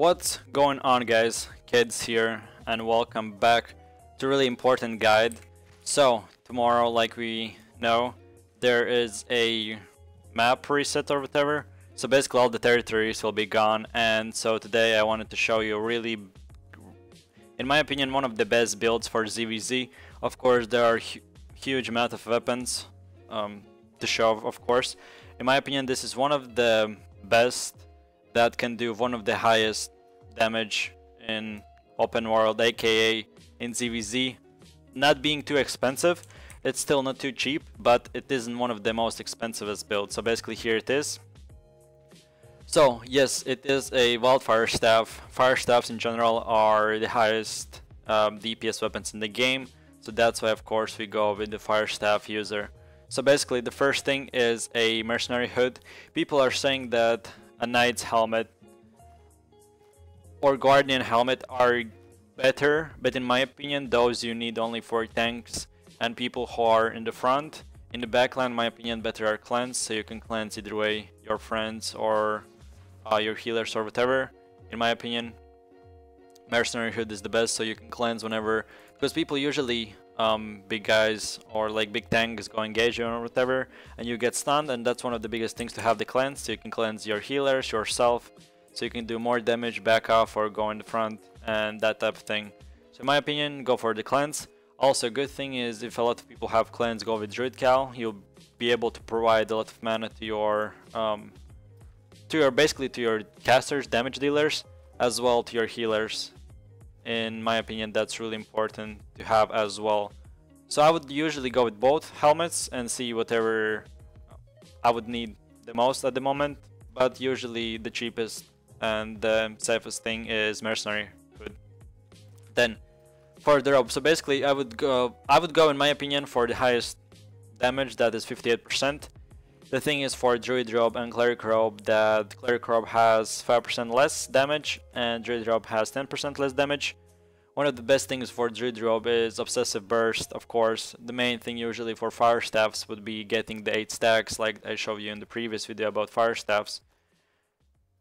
What's going on, guys? Kids here, and welcome back to a really important guide. So tomorrow, like we know, there is a map reset or whatever, so basically all the territories will be gone. And so today I wanted to show you really, in my opinion, one of the best builds for ZVZ. Of course, there are huge amount of weapons to show, of course. In my opinion, this is one of the best that can do one of the highest damage in open world, aka in ZVZ. Not being too expensive, it's still not too cheap, but it isn't one of the most expensive builds. So basically here it is. So yes, it is a wildfire staff. Fire staffs in general are the highest DPS weapons in the game, so that's why of course we go with the fire staff user. So basically the first thing is a mercenary hood. People are saying that a knight's helmet or guardian helmet are better, but in my opinion those you need only for tanks and people who are in the front. In the backline, in my opinion, better are cleanse, so you can cleanse either way your friends or your healers or whatever. In my opinion, mercenary hood is the best, so you can cleanse whenever, because people usually big guys or like big tanks go engage you or whatever and you get stunned, and that's one of the biggest things to have the cleanse, so you can cleanse your healers, yourself, so you can do more damage, back off or go in the front and that type of thing. So in my opinion, go for the cleanse. Also, good thing is if a lot of people have cleanse, go with Druid Cal. You'll be able to provide a lot of mana to your basically to your casters, damage dealers, as well to your healers. In my opinion, that's really important to have as well. So I would usually go with both helmets and see whatever I would need the most at the moment, but usually the cheapest and the safest thing is mercenary hood. Then for the robe, so basically I would go in my opinion for the highest damage, that is 58%. The thing is for Druid robe and Cleric robe that Cleric robe has 5% less damage and Druid robe has 10% less damage. One of the best things for Druid robe is obsessive burst, of course. The main thing usually for fire staffs would be getting the 8 stacks, like I showed you in the previous video about fire staffs.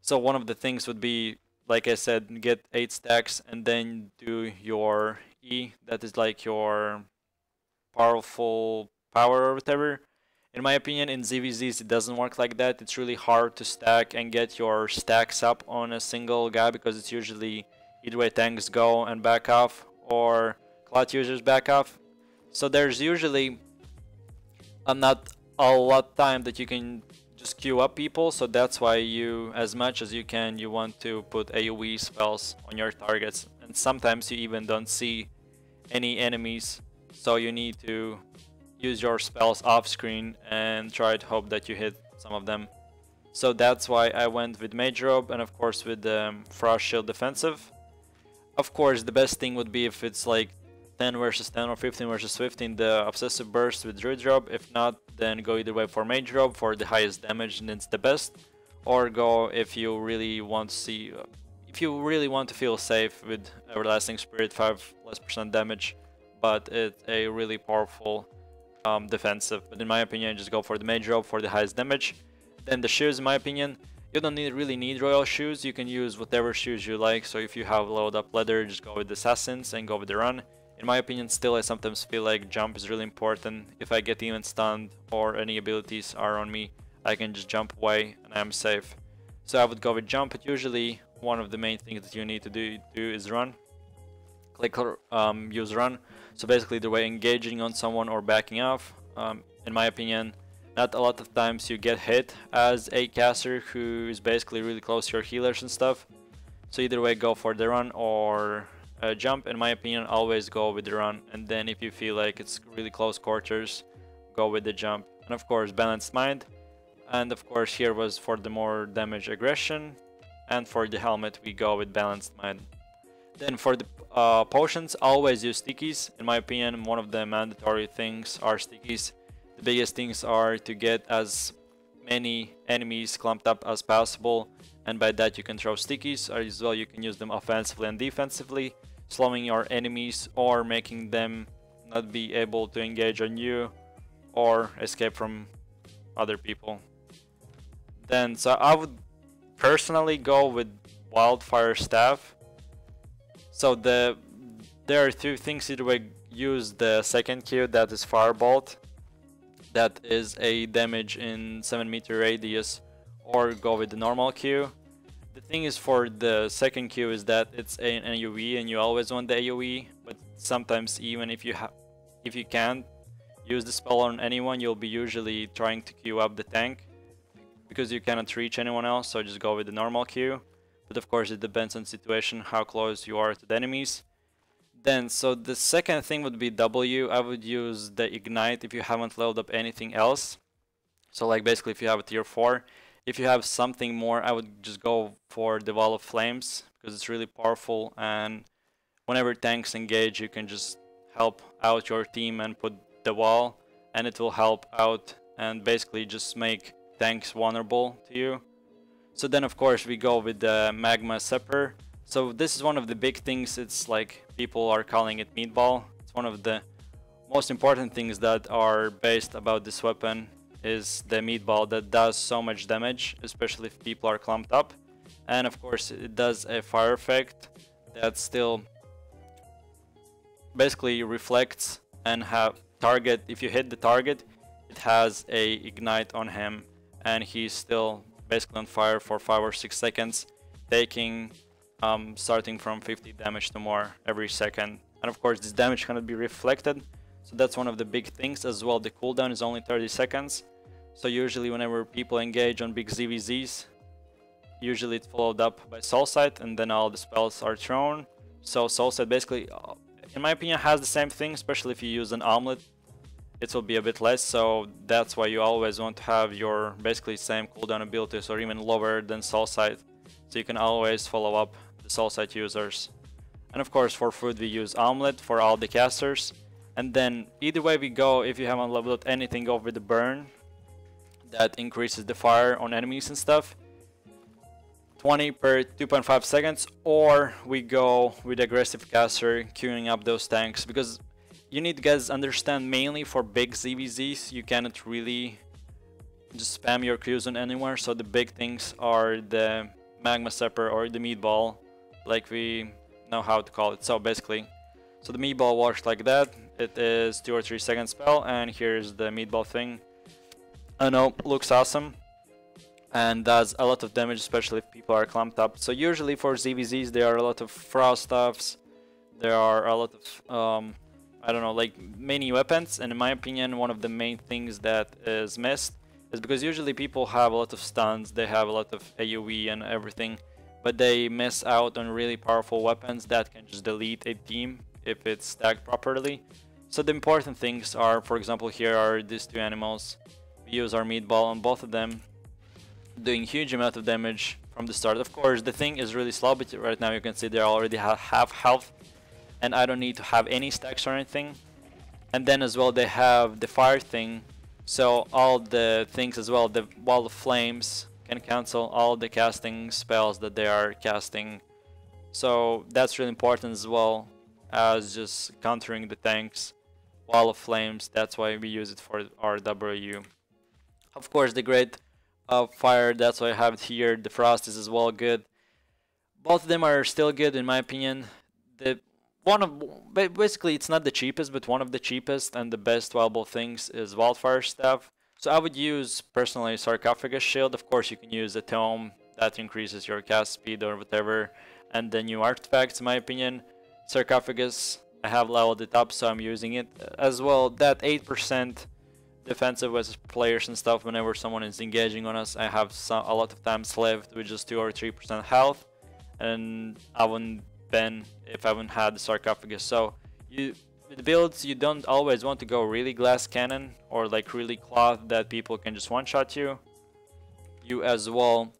So one of the things would be, like I said, get 8 stacks and then do your E, that is like your powerful power or whatever. In my opinion, in ZVZs it doesn't work like that. It's really hard to stack and get your stacks up on a single guy, because it's usually either way tanks go and back off or clout users back off. So there's usually not a lot of time that you can just queue up people, so that's why you, as much as you can, you want to put AoE spells on your targets, and sometimes you even don't see any enemies, so you need to use your spells off screen and try to hope that you hit some of them. So that's why I went with Mage Robe and of course with the Frost Shield defensive. Of course the best thing would be if it's like 10 versus 10 or 15 versus 15, the Obsessive Burst with Druid Robe. If not, then go either way for Mage Robe for the highest damage and it's the best, or go if you really want to see if you really want to feel safe with Everlasting Spirit, 5% damage, but it's a really powerful defensive. But in my opinion, just go for the Mage Robe for the highest damage. Then the shoes, in my opinion, you don't really need royal shoes. You can use whatever shoes you like. So if you have load up leather, just go with the assassins and go with the run. In my opinion, still I sometimes feel like jump is really important. If I get even stunned or any abilities are on me, I can just jump away and I'm safe. So I would go with jump, but usually one of the main things that you need to do is run. Click use run. So basically the way engaging on someone or backing off. In my opinion, not a lot of times you get hit as a caster who is basically really close to your healers and stuff. So either way, go for the run or jump. In my opinion, always go with the run, and then if you feel like it's really close quarters, go with the jump. And of course balanced mind, and of course here was for the more damage aggression, and for the helmet we go with balanced mind. Then for the potions, always use stickies. In my opinion, one of the mandatory things are stickies. The biggest things are to get as many enemies clumped up as possible, and by that you can throw stickies, or as well you can use them offensively and defensively, slowing your enemies or making them not be able to engage on you or escape from other people. Then so I would personally go with wildfire staff. So there are two things. Either way, use the second Q, that is firebolt, that is a damage in 7-meter radius, or go with the normal Q. The thing is, for the second Q is that it's an AoE and you always want the AoE, but sometimes even if you can't use the spell on anyone, you'll be usually trying to queue up the tank because you cannot reach anyone else, so just go with the normal Q. But of course it depends on situation, how close you are to the enemies. Then, so the second thing would be W. I would use the ignite if you haven't leveled up anything else. So like basically if you have a tier 4, if you have something more, I would just go for the wall of flames because it's really powerful, and whenever tanks engage you can just help out your team and put the wall, and it will help out and basically just make tanks vulnerable to you. So then of course we go with the magma sepper. So this is one of the big things. It's like people are calling it meatball. It's one of the most important things that are based about this weapon is the meatball that does so much damage, especially if people are clumped up. And of course it does a fire effect that still basically reflects and have target. If you hit the target, it has a ignite on him and he's still basically on fire for 5 or 6 seconds, taking starting from 50 damage to more every second. And of course this damage cannot be reflected, so that's one of the big things as well. The cooldown is only 30 seconds, so usually whenever people engage on big ZVZs, usually it's followed up by soul sight and then all the spells are thrown. So soul sight basically, in my opinion, has the same thing, especially if you use an omelet. It will be a bit less, so that's why you always want to have your basically same cooldown abilities or even lower than soul sight, so you can always follow up the soul sight users. And of course for food we use omelet for all the casters. And then either way we go, if you haven't leveled anything, go with the burn, that increases the fire on enemies and stuff, 20 per 2.5 seconds, or we go with aggressive caster, queuing up those tanks, because you need to guys understand, mainly for big ZVZs you cannot really just spam your queues on anywhere. So the big things are the magma sepper or the meatball, like we know how to call it. So basically, so the meatball works like that. It is 2 or 3 second spell, and here's the meatball thing. I know, looks awesome and does a lot of damage, especially if people are clumped up. So usually for ZVZs there are a lot of frost stuffs, there are a lot of I don't know, like many weapons, and in my opinion one of the main things that is missed is because usually people have a lot of stuns, they have a lot of AoE and everything, but they miss out on really powerful weapons that can just delete a team if it's stacked properly. So the important things are, for example, here are these two animals. We use our meatball on both of them, doing huge amount of damage from the start. Of course the thing is really slow, but right now you can see they already have half health, and I don't need to have any stacks or anything. And then as well they have the fire thing, so all the things as well, the wall of flames can cancel all the casting spells that they are casting. So that's really important as well as just countering the tanks. Wall of flames, that's why we use it for our W. Of course the great fire, that's why I have it here. The frost is as well good. Both of them are still good in my opinion. Basically it's not the cheapest, but one of the cheapest and the best viable things is wildfire staff. So I would use personally sarcophagus shield. Of course you can use a tome that increases your cast speed or whatever, and the new artifacts in my opinion. Sarcophagus, I have leveled it up, so I'm using it as well. That 8% defensive versus players and stuff, whenever someone is engaging on us, I have a lot of times left with just 2 or 3% health, and I wouldn't been if I haven't had the sarcophagus. So with the builds you don't always want to go really glass cannon or like really cloth that people can just one-shot you. You as well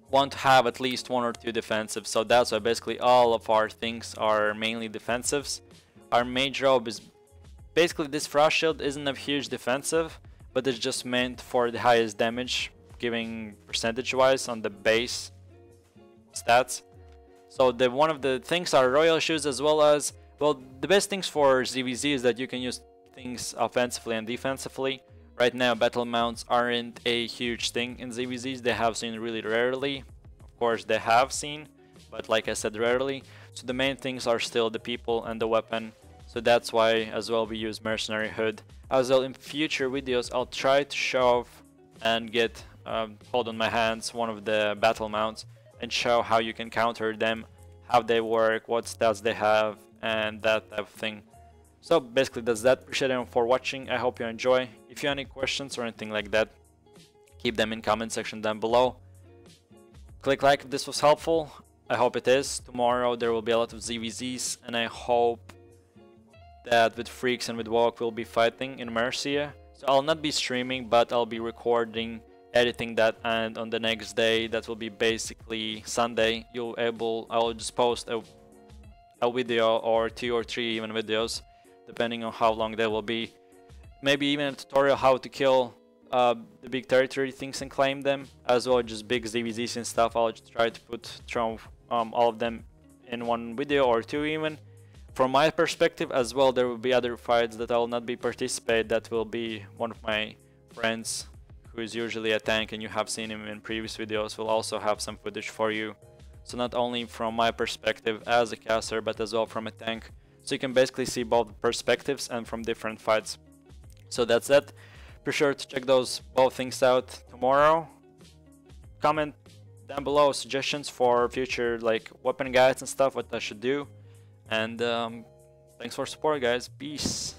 want to have at least 1 or 2 defensives, so that's why basically all of our things are mainly defensives. Our mage robe is basically, this frost shield isn't a huge defensive, but it's just meant for the highest damage, giving percentage wise on the base stats. So one of the things are royal shoes, as well as, well, the best things for ZVZ is that you can use things offensively and defensively. Right now battle mounts aren't a huge thing in ZVZs, they have seen really rarely. Of course they have seen, but like I said, rarely. So the main things are still the people and the weapon. So that's why as well we use Mercenary Hood. As well, in future videos I'll try to show off and get hold on my hands one of the battle mounts and show how you can counter them, how they work, what stats they have, and that type of thing. So basically that's that. Appreciate everyone for watching. I hope you enjoy. If you have any questions or anything like that, keep them in comment section down below. Click like if this was helpful. I hope it is. Tomorrow there will be a lot of ZVZs, and I hope that with Freaks and with Walk we'll be fighting in Mercia. So I'll not be streaming, but I'll be recording, editing that, and on the next day, that will be basically Sunday, I'll just post a video or 2 or 3 even videos, depending on how long they will be. Maybe even a tutorial how to kill the big territory things and claim them, as well as just big ZVZs and stuff. I'll just try to throw all of them in one video or 2 even. From my perspective as well, there will be other fights that I will not be participate. That will be one of my friends who is usually a tank, and you have seen him in previous videos, will also have some footage for you. So not only from my perspective as a caster, but as well from a tank. So you can basically see both perspectives and from different fights. So that's it. Be sure to check those both things out tomorrow. Comment down below suggestions for future like weapon guides and stuff, what I should do. And thanks for support, guys. Peace.